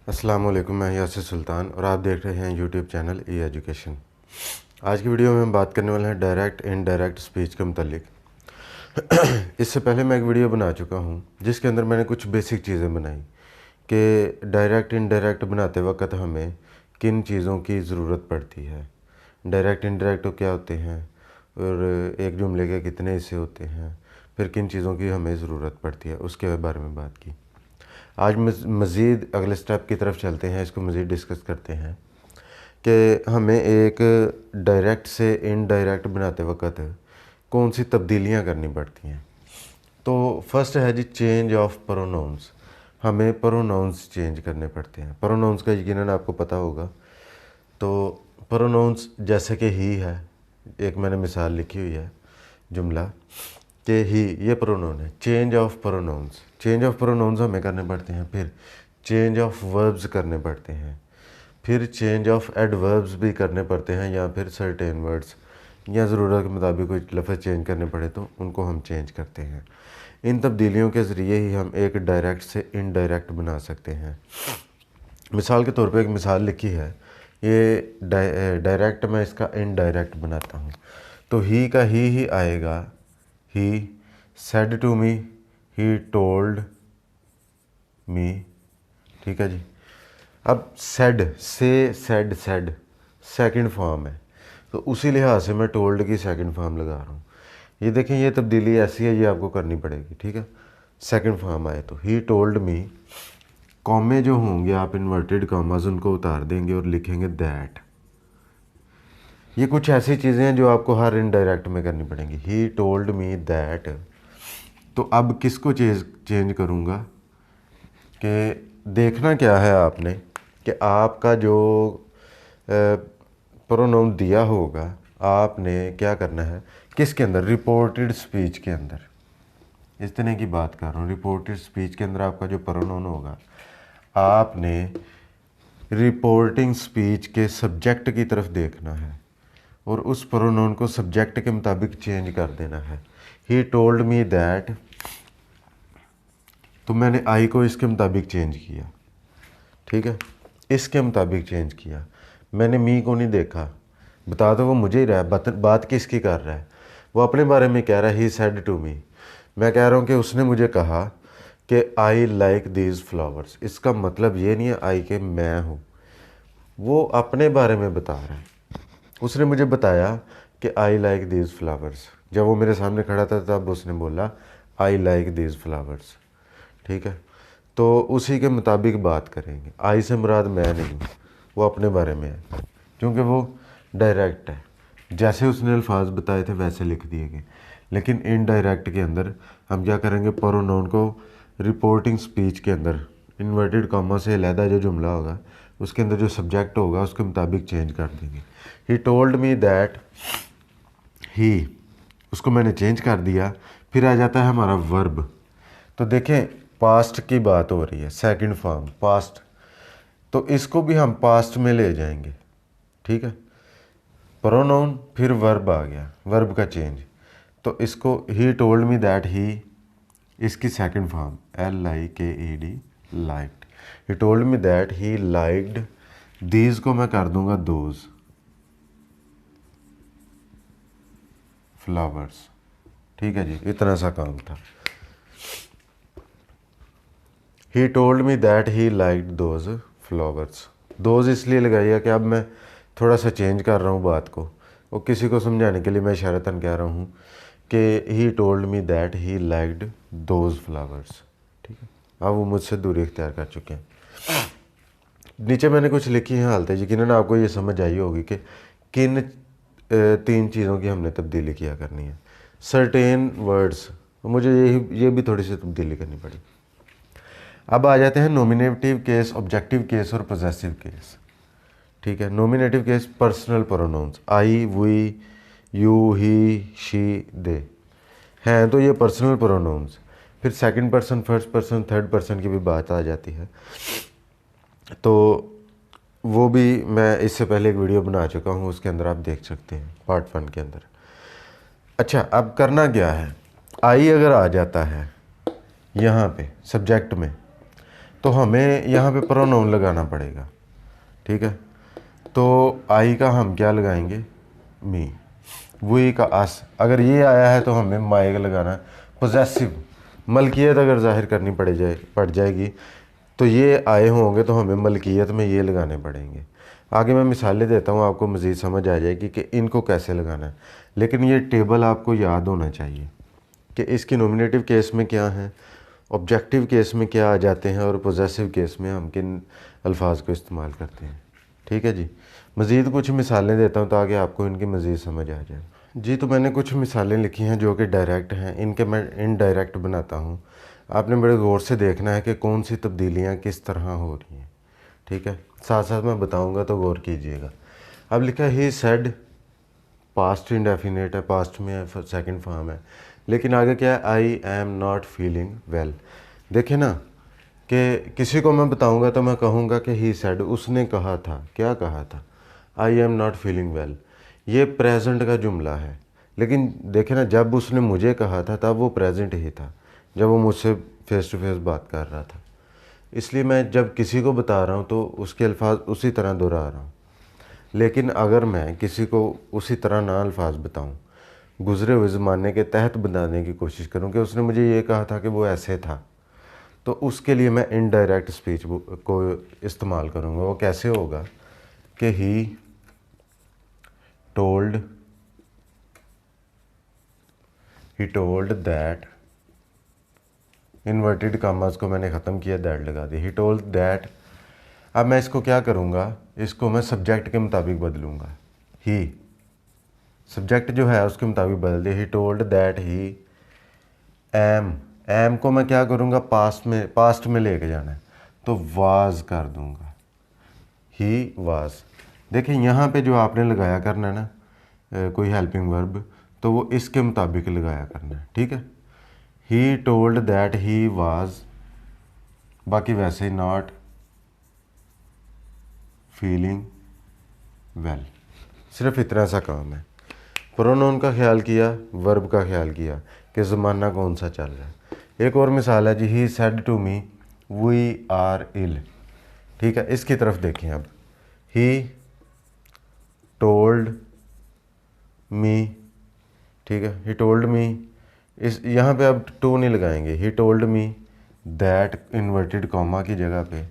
अस्सलाम वालेकुम, मैं यासिर सुल्तान और आप देख रहे हैं यूट्यूब चैनल ई एजुकेशन। आज की वीडियो में हम बात करने वाले हैं डायरेक्ट इनडायरेक्ट स्पीच के मुतालिक। इससे पहले मैं एक वीडियो बना चुका हूं जिसके अंदर मैंने कुछ बेसिक चीज़ें बनाई कि डायरेक्ट इनडायरेक्ट बनाते वक्त हमें किन चीज़ों की ज़रूरत पड़ती है, डायरेक्ट इनडायरेक्ट क्या होते हैं और एक जुमले के कितने हिस्से होते हैं, फिर किन चीज़ों की हमें ज़रूरत पड़ती है, उसके बारे में बात की। आज मज़ीद अगले स्टेप की तरफ चलते हैं, इसको मज़ीद डिस्कस करते हैं कि हमें एक डायरेक्ट से इनडायरेक्ट बनाते वक्त कौन सी तब्दीलियां करनी पड़ती हैं। तो फर्स्ट है जी चेंज ऑफ प्रोनाउंस। हमें प्रोनाउंस चेंज करने पड़ते हैं। प्रोनाउंस का यकीनन आपको पता होगा। तो प्रोनाउंस जैसे कि ही है, एक मैंने मिसाल लिखी हुई है जुमला कि ही, ये प्रोनाउन है। चेंज ऑफ प्रोनाउंस हमें करने पड़ते हैं। फिर चेंज ऑफ वर्ब्स करने पड़ते हैं। फिर चेंज ऑफ एडवर्ब्स भी करने पड़ते हैं, या फिर सर्टेन वर्ड्स या ज़रूरत के मुताबिक कोई लफ्ज़ चेंज करने पड़े तो उनको हम चेंज करते हैं। इन तब्दीलियों के ज़रिए ही हम एक डायरेक्ट से इनडायरेक्ट बना सकते हैं। मिसाल के तौर पे एक मिसाल लिखी है, ये डायरेक्ट मैं इसका इनडायरेक्ट बनाता हूँ। तो ही का ही आएगा, he said to me, he told me. ठीक है जी। अब सेड से सेड सेकंड फॉर्म है, तो उसी लिहाज से मैं टोल्ड की सेकंड फॉर्म लगा रहा हूँ। ये देखें, ये तब्दीली ऐसी है, ये आपको करनी पड़ेगी। ठीक है, सेकंड फॉर्म आए तो ही टोल्ड मी, कॉमे जो होंगे आप इन्वर्टेड कॉमाज उनको उतार देंगे और लिखेंगे दैट। ये कुछ ऐसी चीज़ें हैं जो आपको हर इनडायरेक्ट में करनी पड़ेंगी। ही टोल्ड मी दैट। तो अब किसको चेंज करूँगा कि देखना क्या है आपने कि आपका जो प्रोनाउन दिया होगा आपने क्या करना है, किसके अंदर, रिपोर्टेड स्पीच के अंदर। इस तरह की बात कर रहा हूँ। रिपोर्टेड स्पीच के अंदर आपका जो प्रोनाउन होगा, आपने रिपोर्टिंग स्पीच के सब्जेक्ट की तरफ देखना है और उस प्रोनाउन को सब्जेक्ट के मुताबिक चेंज कर देना है। ही टोल्ड मी दैट, तो मैंने आई को इसके मुताबिक चेंज किया। ठीक है, इसके मुताबिक चेंज किया। मैंने मी को नहीं देखा, बता दो वो मुझे ही रहा है, बात किसकी कर रहा है, वो अपने बारे में कह रहा है। ही सेड टू मी, मैं कह रहा हूँ कि उसने मुझे कहा कि आई लाइक दीज फ्लावर्स। इसका मतलब ये नहीं है आई के मैं हूँ, वो अपने बारे में बता रहा है। उसने मुझे बताया कि आई लाइक दीज फ्लावर्स। जब वो मेरे सामने खड़ा था तब उसने बोला आई लाइक दीज फ्लावर्स। ठीक है, तो उसी के मुताबिक बात करेंगे। आई से मुराद मैं नहीं, वो अपने बारे में है, क्योंकि वो डायरेक्ट है। जैसे उसने अल्फाज बताए थे वैसे लिख दिए गए। लेकिन इनडायरेक्ट के अंदर हम क्या करेंगे, प्रोनाउन को रिपोर्टिंग स्पीच के अंदर इन्वर्टेड कॉमा से अलहदा जो जुमला होगा उसके अंदर जो सब्जेक्ट होगा उसके मुताबिक चेंज कर देंगे। ही टोल्ड मी दैट, ही, उसको मैंने चेंज कर दिया। फिर आ जाता है हमारा वर्ब। तो देखें, पास्ट की बात हो रही है, सेकंड फॉर्म पास्ट, तो इसको भी हम पास्ट में ले जाएंगे। ठीक है, प्रोनाउन फिर वर्ब आ गया, वर्ब का चेंज। तो इसको ही टोल्ड मी दैट, ही, इसकी second form LIKED, liked. He told me that he liked these को मैं कर दूंगा दोज फ्लावर्स। ठीक है जी, इतना सा काम था। ही told me that he liked those flowers. Those इसलिए लगाई है कि अब मैं थोड़ा सा चेंज कर रहा हूँ बात को, और किसी को समझाने के लिए मैं इशारतन कह रहा हूँ कि ही told me that he liked those flowers. ठीक है, अब वो मुझसे दूरी इख्तियार कर चुके हैं। नीचे मैंने कुछ लिखी हैं हालतें, यकीनन आपको ये समझ आई होगी कि किन तीन चीज़ों की हमने तब्दीली किया करनी है। सर्टेन वर्ड्स, मुझे ये भी थोड़ी सी तब्दीली करनी पड़ी। अब आ जाते हैं नॉमिनेटिव केस, ऑब्जेक्टिव केस और पोजेसिव केस। ठीक है, nominative case personal pronouns, I, we, you, he, she, they हैं, तो ये पर्सनल प्रोनाउंस। फिर second person, first person, third person की भी बात आ जाती है, तो वो भी मैं इससे पहले एक वीडियो बना चुका हूँ, उसके अंदर आप देख सकते हैं, पार्ट 1 के अंदर। अच्छा, अब करना क्या है, आई अगर आ जाता है यहाँ पे सब्जेक्ट में, तो हमें यहाँ पे प्रोनाउन लगाना पड़ेगा, ठीक है। तो आई का हम क्या लगाएंगे, मी। वी का अस। अगर ये आया है तो हमें माई का लगाना है। पोजेसिव मलकियत अगर जाहिर करनी पड़ जाएगी तो ये आए होंगे तो हमें मलकियत में ये लगाने पड़ेंगे। आगे मैं मिसालें देता हूँ, आपको मज़ीद समझ आ जाएगी कि इनको कैसे लगाना है। लेकिन ये टेबल आपको याद होना चाहिए कि इसकी नॉमिनेटिव केस में क्या है, ऑब्जेक्टिव केस में क्या आ जाते हैं और पोजेसिव केस में हम किन अल्फाज को इस्तेमाल करते हैं। ठीक है जी। मज़ीद कुछ मिसालें देता हूँ ताकि आपको इनकी मज़ीद समझ आ जाए जी। तो मैंने कुछ मिसालें लिखी हैं जो कि डायरेक्ट हैं, इनके मैं इनडायरेक्ट बनाता हूँ। आपने बड़े गौर से देखना है कि कौन सी तब्दीलियाँ किस तरह हो रही हैं, ठीक है। साथ साथ मैं बताऊँगा तो गौर कीजिएगा। अब लिखा है ही सेड, पास्ट इंडेफिनेट है, पास्ट में है, सेकंड फॉर्म है, लेकिन आगे क्या है, I am not feeling well. देखें ना कि किसी को मैं बताऊंगा तो मैं कहूँगा कि ही सेड, उसने कहा था, क्या कहा था, I am not feeling well. ये प्रेजेंट का जुमला है, लेकिन देखें ना जब उसने मुझे कहा था तब वो प्रेजेंट ही था, जब वो मुझसे फेस टू फेस बात कर रहा था। इसलिए मैं जब किसी को बता रहा हूँ तो उसके अल्फाज उसी तरह दोहरा रहा हूँ। लेकिन अगर मैं किसी को उसी तरह ना अल्फाज बताऊँ, गुज़रे हुए ज़माने के तहत बताने की कोशिश करूँ कि उसने मुझे ये कहा था कि वो ऐसे था, तो उसके लिए मैं इनडायरेक्ट स्पीच को इस्तेमाल करूँगा। वो कैसे होगा कि ही टोल्ड दैट, इन्वर्टेड कामास को मैंने ख़त्म किया, दैट लगा दी, ही टोल्ड दैट। अब मैं इसको क्या करूँगा, इसको मैं सब्जेक्ट के मुताबिक बदलूँगा। ही सब्जेक्ट जो है उसके मुताबिक बदल दिया, he told that he am को मैं क्या करूँगा, पास्ट में लेके जाना है तो वाज कर दूँगा, ही वाज। देखिए यहाँ पे जो आपने लगाया करना है ना कोई हेल्पिंग वर्ब, तो वो इसके मुताबिक लगाया करना है, ठीक है। ही टोल्ड दैट ही वाज, बाकी वैसे ही नॉट फीलिंग वेल। सिर्फ इतना सा काम है। प्रोनाउन का ख्याल किया, वर्ब का ख्याल किया कि ज़माना कौन सा चल रहा है। एक और मिसाल है जी, he said to me we are ill, ठीक है। इसकी तरफ देखें अब, ही टोल्ड मी, ठीक है, ही टोल्ड मी। इस यहाँ पे अब टू नहीं लगाएंगे, ही told me that, inverted comma की जगह पे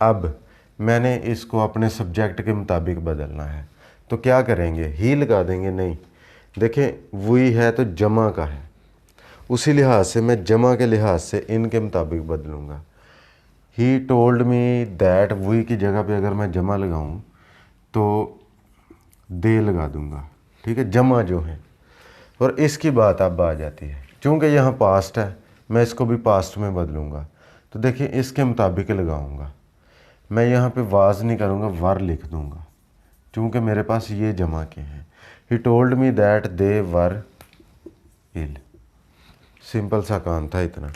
अब मैंने इसको अपने सब्जेक्ट के मुताबिक बदलना है, तो क्या करेंगे, ही लगा देंगे, नहीं। देखें वी है तो जमा का है, उसी लिहाज से मैं जमा के लिहाज से इनके मुताबिक बदलूँगा। He told me that, we की जगह पे अगर मैं जमा लगाऊँ तो दे लगा दूँगा, ठीक है, जमा जो है। और इसकी बात अब आ जाती है, चूँकि यहाँ पास्ट है मैं इसको भी पास्ट में बदलूँगा, तो देखिए इसके मुताबिक लगाऊँगा। मैं यहाँ पे वाज नहीं करूँगा, वर लिख दूँगा, चूँकि मेरे पास ये जमा के हैं। He told me that they were ill. Simple सा काम था इतना।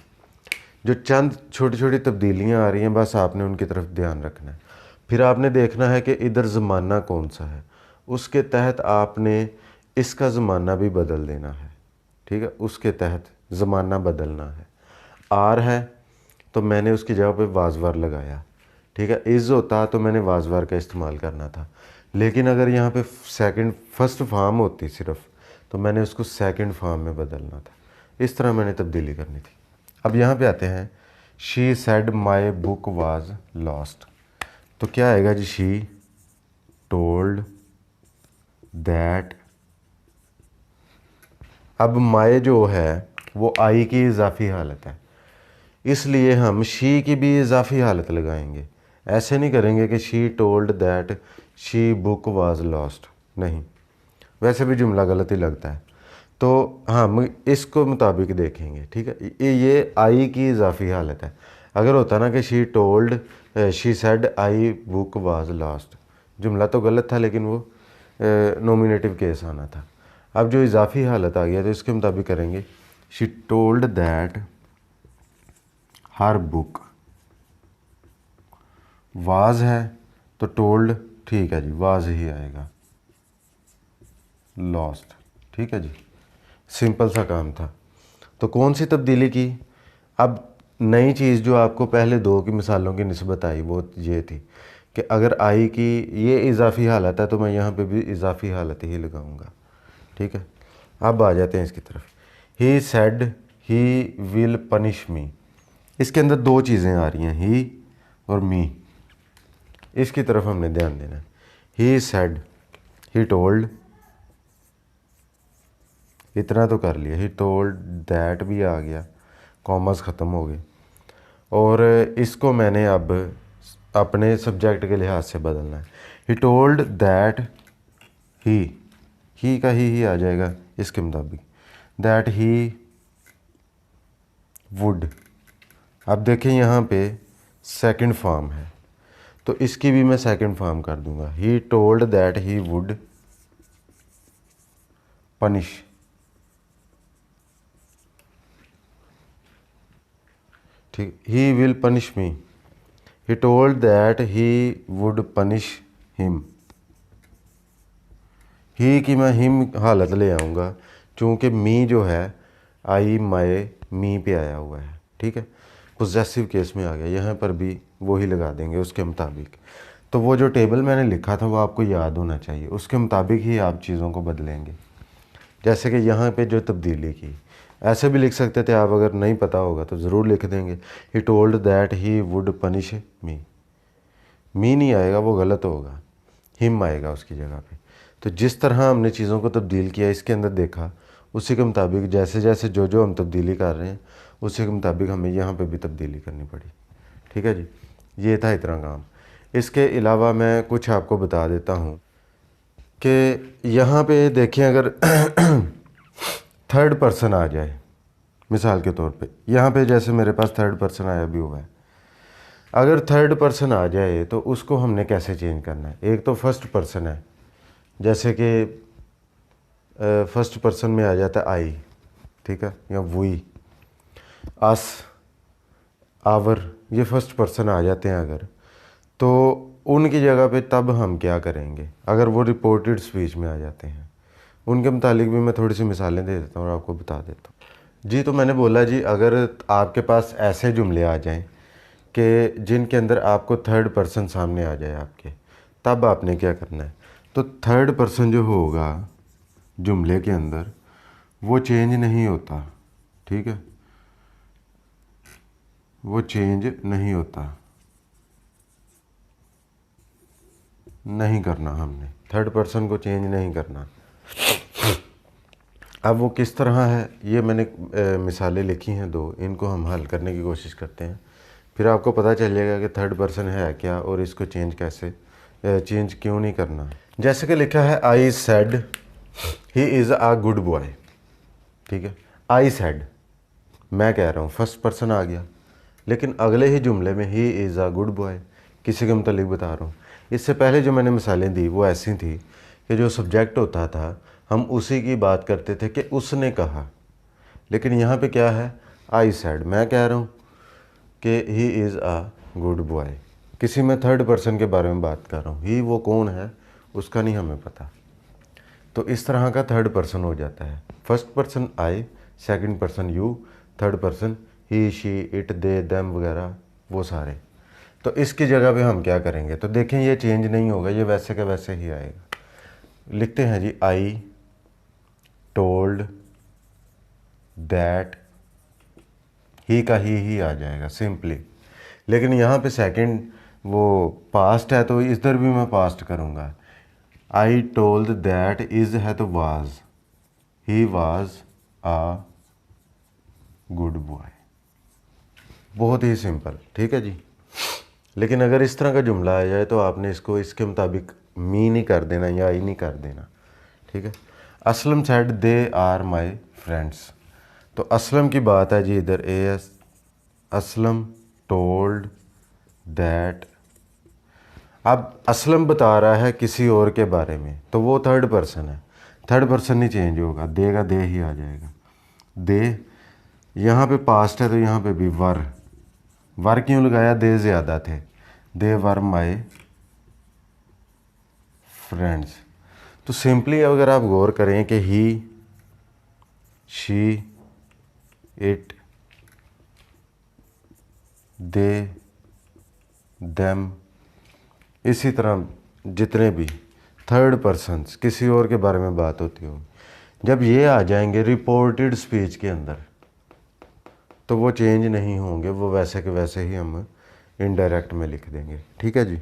जो चंद छोटी छोटी तब्दीलियाँ आ रही हैं बस आपने उनकी तरफ ध्यान रखना है। फिर आपने देखना है कि इधर ज़माना कौन सा है, उसके तहत आपने इसका ज़माना भी बदल देना है, ठीक है। उसके तहत ज़माना बदलना है। आर है तो मैंने उसकी जगह पे वाजवार लगाया, ठीक है। इज़ होता तो मैंने वाजवार का इस्तेमाल करना था, लेकिन अगर यहाँ पे फर्स्ट फॉर्म होती सिर्फ, तो मैंने उसको सेकंड फॉर्म में बदलना था। इस तरह मैंने तब्दीली करनी थी। अब यहाँ पे आते हैं, she said my book was lost, तो क्या आएगा जी, शी टोल्ड दैट। अब माई जो है वो आई की इजाफी हालत है, इसलिए हम शी की भी इजाफी हालत लगाएंगे। ऐसे नहीं करेंगे कि she told that she book was lost, नहीं, वैसे भी जुमला गलत ही लगता है। तो हम इसको मुताबिक देखेंगे, ठीक है। ये आई की इजाफी हालत है। अगर होता ना कि she told, she said I book was lost, जुमला तो गलत था लेकिन वो नॉमिनेटिव केस आना था। अब जो इजाफी हालत आ गया तो इसके मुताबिक करेंगे, she told that her book, was है तो टोल्ड, ठीक है जी, वाज ही आएगा, लॉस्ट, ठीक है जी। सिंपल सा काम था। तो कौन सी तब्दीली की, अब नई चीज़ जो आपको पहले दो की मिसालों की निस्बत आई वो ये थी कि अगर आई की ये इजाफी हालत है तो मैं यहाँ पे भी इजाफी हालत ही लगाऊंगा। ठीक है, अब आ जाते हैं इसकी तरफ। He said he will punish मी, इसके अंदर दो चीज़ें आ रही हैं, ही और मी, इसकी तरफ हमने ध्यान देना है। ही सेड, ही टोल्ड, इतना तो कर लिया, ही टोल्ड दैट भी आ गया, कॉमर्स ख़त्म हो गए, और इसको मैंने अब अपने सब्जेक्ट के लिहाज से बदलना है। ही टोल्ड दैट ही का ही आ जाएगा इसके मुताबिक, दैट ही वुड। अब देखें यहाँ पे सेकंड फॉर्म है तो इसकी भी मैं सेकंड फॉर्म कर दूंगा, he told that he would punish. ठीक, he will punish me, he told that he would punish him. He की मैं हिम हालत ले आऊँगा चूँकि मी जो है आई माए मी पे आया हुआ है। ठीक है, पोजेसिव केस में आ गया, यहाँ पर भी वो ही लगा देंगे उसके मुताबिक। तो वो जो टेबल मैंने लिखा था वो आपको याद होना चाहिए, उसके मुताबिक ही आप चीज़ों को बदलेंगे। जैसे कि यहाँ पे जो तब्दीली की, ऐसे भी लिख सकते थे आप, अगर नहीं पता होगा तो ज़रूर लिख देंगे, ही told that he would punish me नहीं आएगा, वो गलत होगा, हिम आएगा उसकी जगह पे। तो जिस तरह हमने चीज़ों को तब्दील किया इसके अंदर देखा, उसी के मुताबिक जैसे जैसे जो हम तब्दीली कर रहे हैं उसी के मुताबिक हमें यहाँ पे भी तब्दीली करनी पड़ी। ठीक है जी, ये था इतना काम। इसके अलावा मैं कुछ आपको बता देता हूँ कि यहाँ पे देखें, अगर थर्ड पर्सन आ जाए, मिसाल के तौर पे यहाँ पे जैसे मेरे पास थर्ड पर्सन आया भी हुआ है, अगर थर्ड पर्सन आ जाए तो उसको हमने कैसे चेंज करना है। एक तो फर्स्ट पर्सन है, जैसे कि फर्स्ट पर्सन में आ जाता है आई, ठीक है, या वी, अस, आवर, ये फर्स्ट पर्सन आ जाते हैं अगर, तो उनकी जगह पे तब हम क्या करेंगे अगर वो रिपोर्टेड स्पीच में आ जाते हैं। उनके मुतालिक भी मैं थोड़ी सी मिसालें दे देता हूँ और आपको बता देता हूँ जी। तो मैंने बोला जी, अगर आपके पास ऐसे जुमले आ जाएं कि जिनके अंदर आपको थर्ड पर्सन सामने आ जाए आपके, तब आपने क्या करना है। तो थर्ड पर्सन जो होगा जुमले के अंदर वो चेंज नहीं होता। ठीक है, वो चेंज नहीं होता, नहीं करना हमने, थर्ड पर्सन को चेंज नहीं करना। अब वो किस तरह है, ये मैंने मिसालें लिखी हैं दो, इनको हम हल करने की कोशिश करते हैं, फिर आपको पता चलेगा कि थर्ड पर्सन है क्या और इसको चेंज कैसे, चेंज क्यों नहीं करना। जैसे कि लिखा है, I said he is a good boy. ठीक है, आई सेड, मैं कह रहा हूँ, फर्स्ट पर्सन आ गया, लेकिन अगले ही जुमले में he is a good boy, किसी के मुतालिक बता रहा हूँ। इससे पहले जो मैंने मिसालें दी वो ऐसी थी कि जो सब्जेक्ट होता था हम उसी की बात करते थे कि उसने कहा, लेकिन यहाँ पे क्या है, आई सेड, मैं कह रहा हूँ कि he is a good boy, किसी मैं थर्ड पर्सन के बारे में बात कर रहा हूँ, ही वो कौन है उसका नहीं हमें पता। तो इस तरह का थर्ड पर्सन हो जाता है, first person I, second person you, third person he, she, it, they, them वगैरह वो सारे। तो इसकी जगह पे हम क्या करेंगे, तो देखें ये चेंज नहीं होगा, ये वैसे का वैसे ही आएगा। लिखते हैं जी, आई टोल्ड दैट, ही का ही आ जाएगा सिंपली। लेकिन यहाँ पे सेकंड वो पास्ट है तो इधर भी मैं पास्ट करूँगा। आई टोल्ड दैट, इज़ है तो was, he was a good boy, बहुत ही सिंपल। ठीक है जी, लेकिन अगर इस तरह का जुमला आ जाए तो आपने इसको इसके मुताबिक मी नहीं कर देना या आई नहीं कर देना। ठीक है, Aslam said they are my friends, तो असलम की बात है जी इधर, असलम टोल्ड दैट। अब असलम बता रहा है किसी और के बारे में तो वो थर्ड पर्सन है, थर्ड पर्सन नहीं चेंज होगा, दे का दे ही आ जाएगा। दे यहाँ पे पास्ट है तो यहाँ पे भी वर क्यों लगाया, दे ज़्यादा थे, दे वर माई फ्रेंड्स। तो सिंपली अगर आप गौर करें कि ही, शी, इट, दे, देम, इसी तरह जितने भी थर्ड पर्सन्स किसी और के बारे में बात होती हो, जब ये आ जाएंगे रिपोर्टेड स्पीच के अंदर तो वो चेंज नहीं होंगे, वो वैसे के वैसे ही हम इनडायरेक्ट में लिख देंगे। ठीक है जी।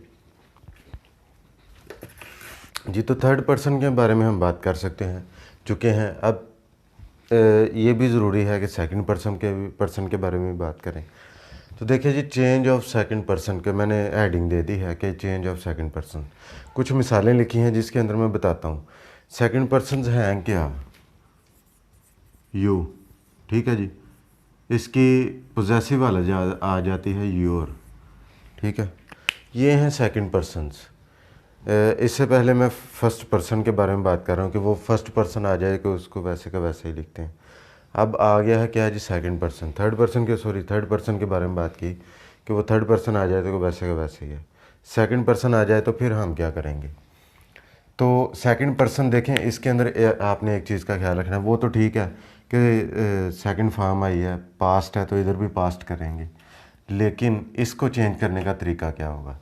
तो थर्ड पर्सन के बारे में हम बात कर सकते हैं चुके हैं। अब ये भी ज़रूरी है कि सेकंड पर्सन के बारे में भी बात करें। तो देखिए जी, चेंज ऑफ सेकंड पर्सन के मैंने हेडिंग दे दी है कि चेंज ऑफ सेकंड पर्सन। कुछ मिसालें लिखी हैं जिसके अंदर मैं बताता हूँ। सेकंड पर्सन हैं क्या, यू, ठीक है जी, इसकी पोजेसिव वाला आ जाती है योर, ठीक है। ये हैं सेकंड पर्सन्स। इससे पहले मैं फर्स्ट पर्सन के बारे में बात कर रहा हूँ कि वो फर्स्ट पर्सन आ जाए कि उसको वैसे का वैसे ही लिखते हैं। अब आ गया है क्या है जी, सेकंड पर्सन। थर्ड पर्सन के बारे में बात की कि वो थर्ड पर्सन आ जाए तो वैसे का वैसे ही है। सेकंड पर्सन आ जाए तो फिर हम क्या करेंगे। तो सेकंड पर्सन देखें, इसके अंदर आपने एक चीज़ का ख्याल रखना है। वो तो ठीक है कि सेकंड फॉर्म आई है, पास्ट है तो इधर भी पास्ट करेंगे, लेकिन इसको चेंज करने का तरीका क्या होगा।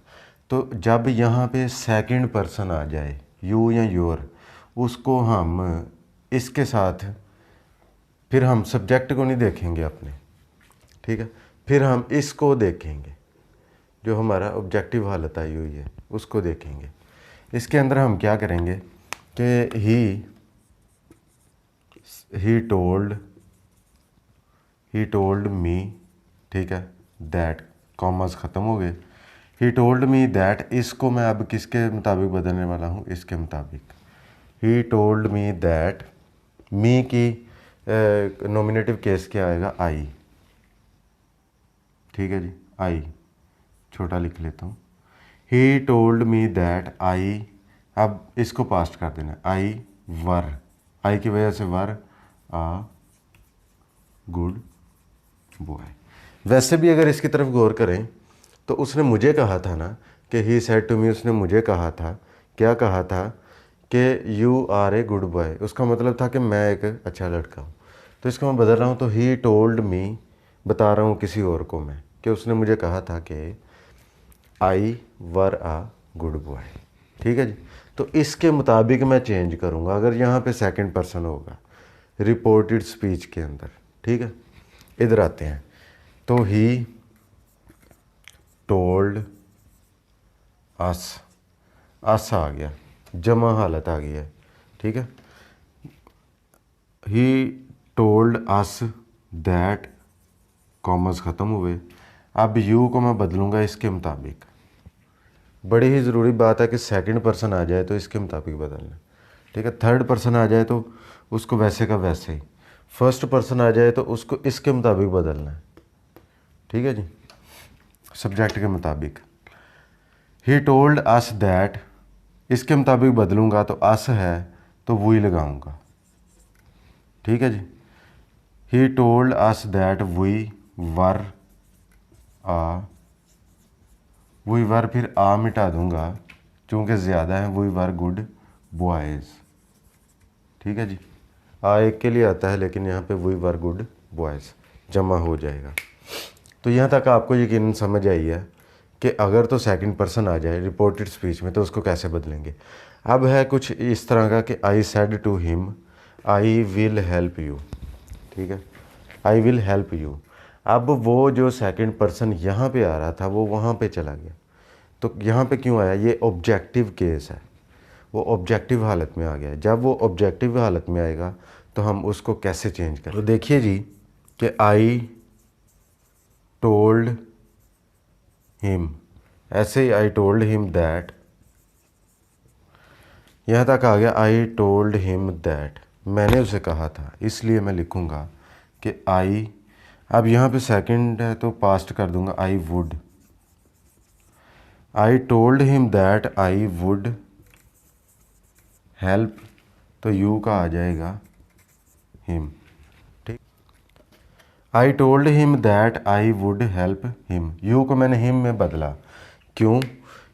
तो जब यहाँ पे सेकंड पर्सन आ जाए, यू या योर, उसको हम इसके साथ, फिर हम सब्जेक्ट को नहीं देखेंगे अपने, ठीक है, फिर हम इसको देखेंगे, जो हमारा ऑब्जेक्टिव हालत आई हुई है उसको देखेंगे। इसके अंदर हम क्या करेंगे कि ही टोल्ड मी, ठीक है, दैट, कॉमर्स ख़त्म हो गए। ही टोल्ड मी दैट, इसको मैं अब किसके मुताबिक बदलने वाला हूँ, इसके मुताबिक। ही टोल्ड मी दैट, मी की नॉमिनेटिव केस क्या आएगा, आई, ठीक है जी, आई छोटा लिख लेता हूँ। ही टोल्ड मी दैट आई, अब इसको पास्ट कर देना, आई वर, आई की वजह से वर आ गुड बॉय। वैसे भी अगर इसकी तरफ गौर करें तो उसने मुझे कहा था ना कि ही सेड टू मी, उसने मुझे कहा था, क्या कहा था कि you are a good boy. उसका मतलब था कि मैं एक अच्छा लड़का हूँ। तो इसको मैं बदल रहा हूँ, तो ही टोल्ड मी बता रहा हूँ किसी और को मैं कि उसने मुझे कहा था कि आई वर आ गुड बॉय, ठीक है जी। तो इसके मुताबिक मैं चेंज करूँगा अगर यहाँ पे सेकंड पर्सन होगा रिपोर्टेड स्पीच के अंदर, ठीक है। इधर आते हैं, तो ही टोल्ड अस आ गया, जमा हालत आ गई है, ठीक है। ही टोल्ड अस दैट, कॉमर्स ख़त्म हुए। अब यू को मैं बदलूँगा इसके मुताबिक। बड़ी ही ज़रूरी बात है कि सेकंड पर्सन आ जाए तो इसके मुताबिक बदलना, ठीक है। थर्ड पर्सन आ जाए तो उसको वैसे का वैसे ही, फर्स्ट पर्सन आ जाए तो उसको इसके मुताबिक बदलना है, ठीक है जी, सब्जेक्ट के मुताबिक। ही टोल्ड अस दैट, इसके मुताबिक बदलूँगा तो अस है तो वही लगाऊँगा, ठीक है जी। He told us that we were आ, वही वर फिर आ मिटा दूंगा चूँकि ज़्यादा है, वही वर गुड बॉयज़, ठीक है जी। आ एक के लिए आता है लेकिन यहाँ पे वही वर गुड बॉयज़ जमा हो जाएगा। तो यहाँ तक आपको यकीनन समझ आई है कि अगर तो सेकंड पर्सन आ जाए रिपोर्टेड स्पीच में तो उसको कैसे बदलेंगे। अब है कुछ इस तरह का कि I said to him I will help you, ठीक है, आई विल हेल्प यू। अब वो जो सेकंड पर्सन यहाँ पे आ रहा था वो वहाँ पे चला गया, तो यहाँ पे क्यों आया, ये ऑब्जेक्टिव केस है, वो ऑब्जेक्टिव हालत में आ गया। जब वो ऑब्जेक्टिव हालत में आएगा तो हम उसको कैसे चेंज करें। तो देखिए जी कि आई टोल्ड हिम, ऐसे ही आई टोल्ड हिम दैट, यहाँ तक आ गया आई टोल्ड हिम दैट, मैंने उसे कहा था, इसलिए मैं लिखूँगा कि आई, अब यहाँ पे सेकंड है तो पास्ट कर दूंगा, I would, I told him that I would help, तो यू का आ जाएगा हिम, ठीक। आई told him that I would help him, you को मैंने हिम में बदला, क्यों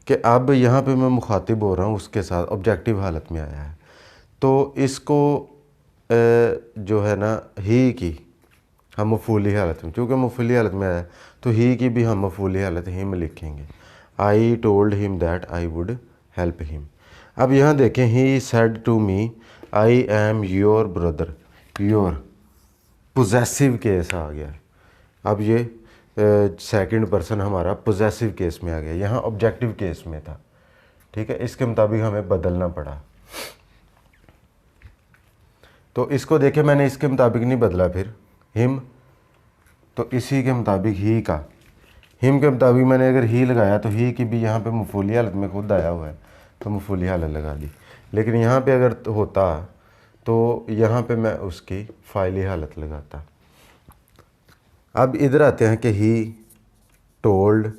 कि अब यहाँ पे मैं मुखातिब हो रहा हूँ उसके साथ, ऑब्जेक्टिव हालत में आया है। तो इसको जो है ना ही की हम मफूली हालत में, चूँकि मफूली हालत में आया तो ही की भी हम मफूली हालत हिम लिखेंगे। I told him that I would help him. अब यहाँ देखें, he said to me I am your brother. Your possessive case आ गया। अब ये सेकंड पर्सन हमारा पोजेसिव केस में आ गया, यहाँ ऑब्जेक्टिव केस में था। ठीक है, इसके मुताबिक हमें बदलना पड़ा। तो इसको देखे मैंने इसके मुताबिक नहीं बदला, फिर हिम तो इसी के मुताबिक ही का, हिम के मुताबिक मैंने अगर ही लगाया तो ही की भी यहाँ पे मफूली हालत में खुद आया हुआ है तो मफूली हालत लगा दी। लेकिन यहाँ पे अगर होता तो यहाँ पे मैं उसकी फाइली हालत लगाता। अब इधर आते हैं कि ही told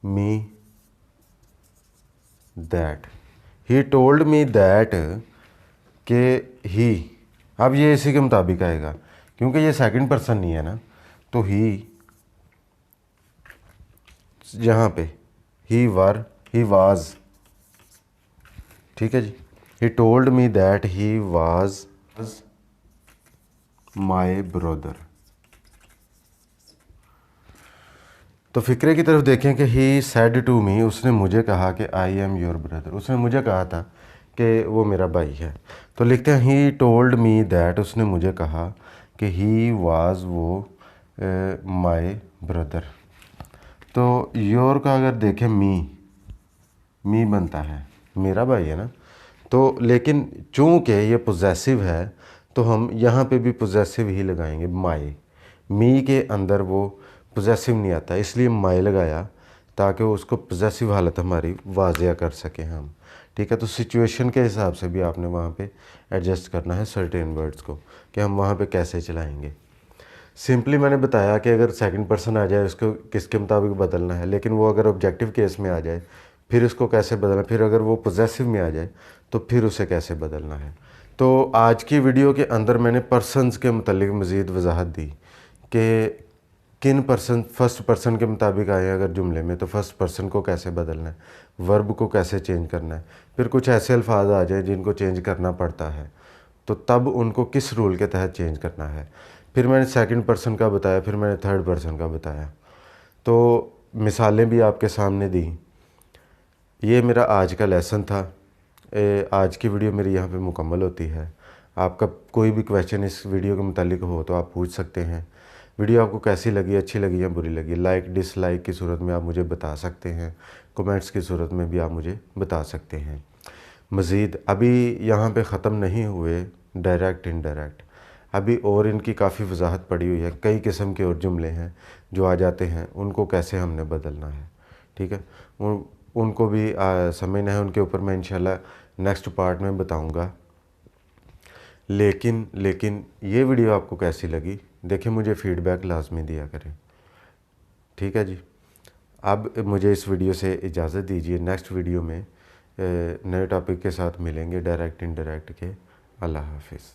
me that. He told me that के ही, अब ये इसी के मुताबिक आएगा क्योंकि ये सेकंड पर्सन नहीं है ना, तो ही यहाँ पे ही वाज। ठीक है जी, he told me that he was my brother. तो फिक्रे की तरफ देखें कि ही सेड टू मी, उसने मुझे कहा कि आई एम योर ब्रदर, उसने मुझे कहा था कि वो मेरा भाई है। तो लिखते हैं ही टोल्ड मी दैट, उसने मुझे कहा कि ही वाज वो माई ब्रदर। तो योर का अगर देखें मी बनता है, मेरा भाई है ना। तो लेकिन चूँकि ये पोजेसिव है तो हम यहाँ पे भी पोजेसिव ही लगाएंगे, माई। मी के अंदर वो पोजेसिव नहीं आता, इसलिए माई लगाया ताकि उसको पोजेसिव हालत हमारी वाजिया कर सकें हम। ठीक है, तो सिचुएशन के हिसाब से भी आपने वहाँ पे एडजस्ट करना है सर्टेन वर्ड्स को कि हम वहाँ पे कैसे चलाएंगे। सिंपली मैंने बताया कि अगर सेकंड पर्सन आ जाए उसको किसके मुताबिक बदलना है, लेकिन वो अगर ऑब्जेक्टिव केस में आ जाए फिर उसको कैसे बदलना, फिर अगर वो पोजेसिव में आ जाए तो फिर उसे कैसे बदलना है। तो आज की वीडियो के अंदर मैंने पर्सनस के मुतालिक मज़ीद वजाहत दी कि किन पर्सन फर्स्ट पर्सन के मुताबिक आए अगर जुमले में तो फर्स्ट पर्सन को कैसे बदलना है, वर्ब को कैसे चेंज करना है, फिर कुछ ऐसे अल्फाज आ जाए जिनको चेंज करना पड़ता है तो तब उनको किस रूल के तहत चेंज करना है। फिर मैंने सेकंड पर्सन का बताया, फिर मैंने थर्ड पर्सन का बताया, तो मिसालें भी आपके सामने दी। ये मेरा आज का लेसन था। आज की वीडियो मेरी यहाँ पे मुकम्मल होती है। आपका कोई भी क्वेश्चन इस वीडियो के मुतालिक हो तो आप पूछ सकते हैं। वीडियो आपको कैसी लगी, अच्छी लगी या बुरी लगी, लाइक डिसलाइक की सूरत में आप मुझे बता सकते हैं, कमेंट्स की सूरत में भी आप मुझे बता सकते हैं। मज़ीद अभी यहाँ पे ख़त्म नहीं हुए डायरेक्ट इनडायरेक्ट, अभी और इनकी काफ़ी वजाहत पड़ी हुई है। कई किस्म के और जुमले हैं जो आ जाते हैं, उनको कैसे हमने बदलना है। ठीक है, उनको भी समझना है, उनके ऊपर मैं इंशाल्लाह नेक्स्ट पार्ट में बताऊंगा। लेकिन ये वीडियो आपको कैसी लगी देखिए, मुझे फ़ीडबैक लाजमी दिया करें। ठीक है जी, अब मुझे इस वीडियो से इजाज़त दीजिए। नेक्स्ट वीडियो में नए टॉपिक के साथ मिलेंगे डायरेक्ट इनडायरेक्ट के। अल्लाह हाफिज़।